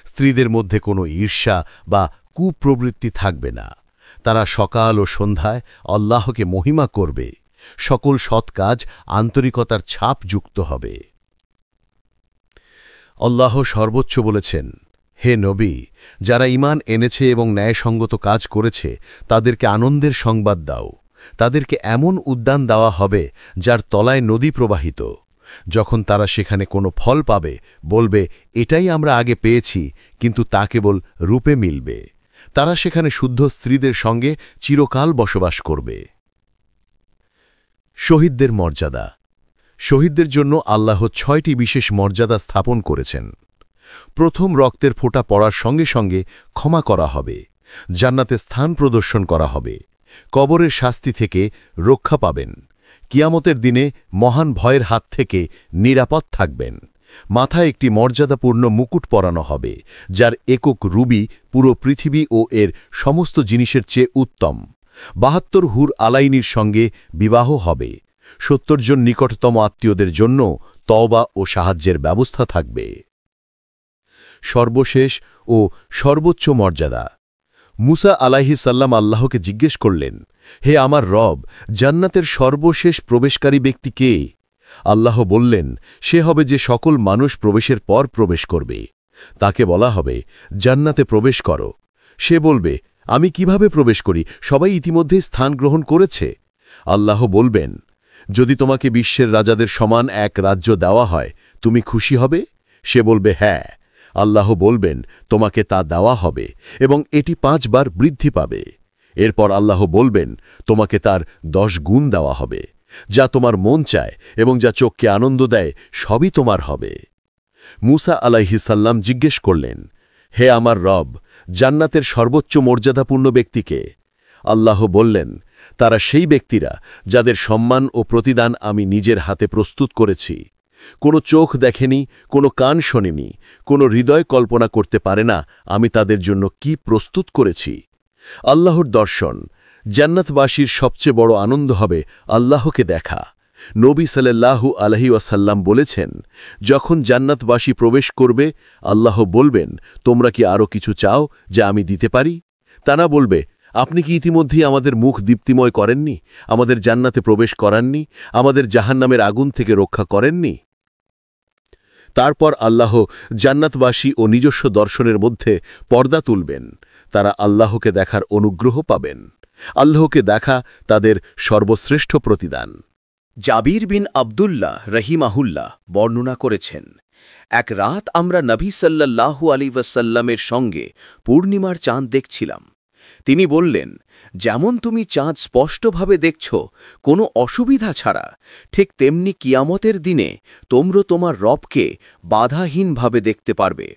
স্ত্রীদের মধ্যে কোনো ঈর্ষা বা কুপ্রবৃত্তি থাকবে না। তারা সকাল ও সন্ধ্যায় আল্লাহকে মহিমা করবে। সকল সৎ কাজ আন্তরিকতার ছাপ যুক্ত হবে। আল্লাহ সর্বোচ্চ বলেছেন, হে নবী, যারা ঈমান এনেছে এবং ন্যায়সঙ্গত কাজ করেছে তাদেরকে আনন্দের সংবাদ দাও। তাদেরকে এমন উদ্যান দেওয়া হবে যার তলায় নদী প্রবাহিত। যখন তারা সেখানে কোনো ফল পাবে বলবে, এটাই আমরা আগে পেয়েছি, কিন্তু তা কেবল রূপে মিলবে। তারা সেখানে শুদ্ধ স্ত্রীদের সঙ্গে চিরকাল বসবাস করবে। শহীদদের মর্যাদা। শহীদদের জন্য আল্লাহ 6টি বিশেষ মর্যাদা স্থাপন করেছেন। প্রথম রক্তের ফোঁটা পড়ার সঙ্গে সঙ্গে ক্ষমা করা হবে, জান্নাতে স্থান প্রদর্শন করা হবে, কবরের শাস্তি থেকে রক্ষা পাবেন, কিয়ামতের দিনে মহান ভয়ের হাত থেকে নিরাপদ থাকবেন। মাথায় একটি মর্যাদাপূর্ণ মুকুট পরানো হবে, যার একক রুবি পুরো পৃথিবী ও এর সমস্ত জিনিসের চেয়ে উত্তম। 72 হুর আলাইনির সঙ্গে বিবাহ হবে। 70 জন নিকটতম আত্মীয়দের জন্য তওবা ও সাহায্যের ব্যবস্থা থাকবে। সর্বশেষ ও সর্বোচ্চ মর্যাদা। মুসা আলাইহিস সাল্লাম আল্লাহকে জিজ্ঞেস করলেন, হে আমার রব, জান্নাতের সর্বশেষ প্রবেশকারী ব্যক্তি কে? আল্লাহ বললেন, সে হবে যে সকল মানুষ প্রবেশের পর প্রবেশ করবে। তাকে বলা হবে, জান্নাতে প্রবেশ করো। সে বলবে, আমি কিভাবে প্রবেশ করি? সবাই ইতিমধ্যেই স্থান গ্রহণ করেছে। আল্লাহ বলবেন, যদি তোমাকে বিশ্বের রাজাদের সমান এক রাজ্য দেওয়া হয়, তুমি খুশি হবে? সে বলবে, হ্যাঁ। আল্লাহ বলবেন, তোমাকে তা দেওয়া হবে এবং এটি 5 বার বৃদ্ধি পাবে। এরপর আল্লাহ বলবেন, তোমাকে তার 10 গুণ দেওয়া হবে। যা তোমার মন চায় এবং যা চোখকে আনন্দ দেয় সবই তোমার হবে। মুসা আলাইহিস সাল্লাম জিজ্ঞেস করলেন, হে আমার রব, জান্নাতের সর্বোচ্চ মর্যাদাপূর্ণ ব্যক্তিকে? আল্লাহ বললেন, তারা সেই ব্যক্তিরা যাদের সম্মান ও প্রতিদান আমি নিজের হাতে প্রস্তুত করেছি। কোনো চোখ দেখেনি, কোনো কান শোনেনি, কোনো হৃদয় কল্পনা করতে পারে না আমি তাদের জন্য কি প্রস্তুত করেছি। আল্লাহর দর্শন। জান্নাতবাসীর সবচেয়ে বড় আনন্দ হবে আল্লাহকে দেখা। নবী সাল্লাল্লাহু আলাইহি ওয়াসাল্লাম বলেছেন, যখন জান্নাতবাসী প্রবেশ করবে আল্লাহ বলবেন, তোমরা কি আরও কিছু চাও যা আমি দিতে পারি? তারা বলবে, আপনি কি ইতিমধ্যেই আমাদের মুখ দীপ্তিময় করেননি, আমাদের জান্নাতে প্রবেশ করাননি, আমাদের জাহান্নামের আগুন থেকে রক্ষা করেননি? তারপর আল্লাহ জান্নাতবাসী ও নিজস্ব দর্শনের মধ্যে পর্দা তুলবেন। তারা আল্লাহকে দেখার অনুগ্রহ পাবেন। আল্লাহকে দেখা তাদের সর্বশ্রেষ্ঠ প্রতিদান। জাবির বিন আবদুল্লাহ রহিমাহুল্লাহ বর্ণনা করেছেন, এক রাত আমরা নবী সাল্লাল্লাহু আলাইহি ওয়াসাল্লামের সঙ্গে পূর্ণিমার চাঁদ দেখছিলাম। তিনি বললেন, যেমন তুমি চাঁদ স্পষ্টভাবে দেখছ কোনো অসুবিধা ছাড়া, ঠিক তেমনি কিয়ামতের দিনে তোমরা তোমার রবকে বাধাহীনভাবে দেখতে পারবে।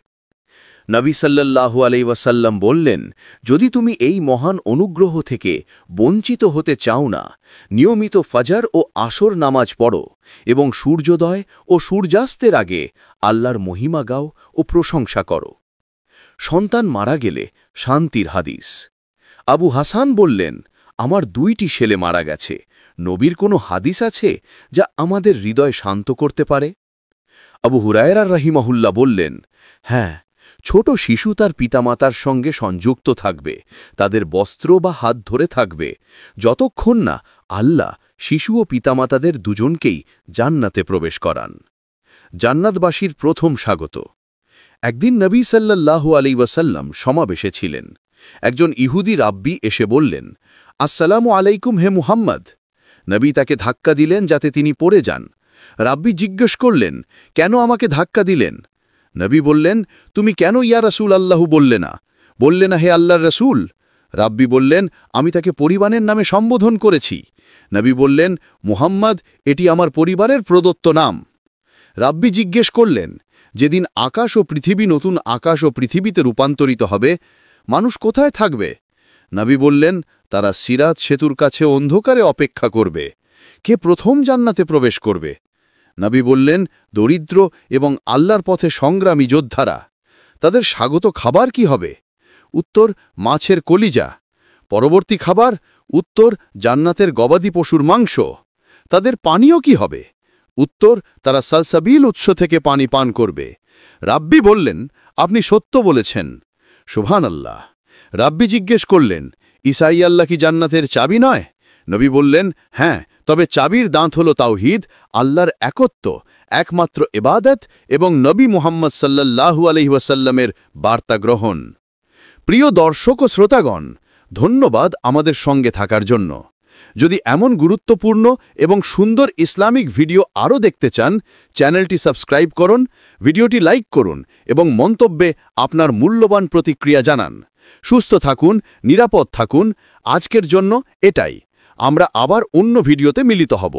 নবী সাল্লাল্লাহু আলাইহি ওয়াসাল্লাম বললেন, যদি তুমি এই মহান অনুগ্রহ থেকে বঞ্চিত হতে চাও না, নিয়মিত ফজর ও আসর নামাজ পড়ো এবং সূর্যোদয় ও সূর্যাস্তের আগে আল্লাহর মহিমা গাও ও প্রশংসা করো। সন্তান মারা গেলে শান্তির হাদিস। আবু হাসান বললেন, আমার 2টি ছেলে মারা গেছে। নবীর কোনো হাদিস আছে যা আমাদের হৃদয় শান্ত করতে পারে? আবু হুরায়রা রাহিমাহুল্লাহ বললেন, হ্যাঁ, ছোট শিশু তার পিতামাতার সঙ্গে সংযুক্ত থাকবে, তাদের বস্ত্র বা হাত ধরে থাকবে, যতক্ষণ না আল্লাহ শিশু ও পিতামাতাদের দুজনকেই জান্নাতে প্রবেশ করান। জান্নাতবাসীর প্রথম স্বাগত।
একদিন নবী সাল্লাল্লাহু আলাইহি ওয়াসাল্লাম সমাবেশে ছিলেন। একজন ইহুদি রাব্বি এসে বললেন, আসসালামু আলাইকুম হে মুহাম্মদ। নবী তাকে ধাক্কা দিলেন যাতে তিনি পড়ে যান। রাব্বি জিজ্ঞেস করলেন, কেন আমাকে ধাক্কা দিলেন? নবী বললেন, তুমি কেন ইয়া রাসূল আল্লাহু বললে না? বললে না হে আল্লাহর রাসূল? রাব্বি বললেন, আমি তাকে পরিবারের নামে সম্বোধন করেছি। নবী বললেন, মুহাম্মদ, এটি আমার পরিবারের প্রদত্ত নাম। রাব্বি জিজ্ঞেস করলেন, যেদিন আকাশ ও পৃথিবী নতুন আকাশ ও পৃথিবীতে রূপান্তরিত হবে, মানুষ কোথায় থাকবে? নবী বললেন, তারা সিরাত সেতুর কাছে অন্ধকারে অপেক্ষা করবে। কে প্রথম জান্নাতে প্রবেশ করবে? নবী বললেন, দরিদ্র এবং আল্লাহর পথে সংগ্রামী যোদ্ধারা। তাদের স্বাগত খাবার কি হবে? উত্তর, মাছের কলিজা। পরবর্তী খাবার? উত্তর, জান্নাতের গবাদি পশুর মাংস। তাদের পানীয় কি হবে? উত্তর, তারা সালসাবিল উৎস থেকে পানি পান করবে। রাব্বি বললেন, আপনি সত্য বলেছেন। সুবহানাল্লাহ। রাব্বি জিজ্ঞেস করলেন, ঈসাই আল্লাহ কি জান্নাতের চাবি নয়? নবী বললেন, হ্যাঁ, তবে চাবির দাঁত হল তাওহীদ, আল্লাহর একত্ব, একমাত্র ইবাদত এবং নবী মুহাম্মদ সাল্লাল্লাহু আলাইহি ওয়াসাল্লামের বার্তা গ্রহণ। প্রিয় দর্শক ও শ্রোতাগণ, ধন্যবাদ আমাদের সঙ্গে থাকার জন্য। যদি এমন গুরুত্বপূর্ণ এবং সুন্দর ইসলামিক ভিডিও আরও দেখতে চান, চ্যানেলটি সাবস্ক্রাইব করুন, ভিডিওটি লাইক করুন এবং মন্তব্যে আপনার মূল্যবান প্রতিক্রিয়া জানান। সুস্থ থাকুন, নিরাপদ থাকুন। আজকের জন্য এটাই। আমরা আবার অন্য ভিডিওতে মিলিত হব।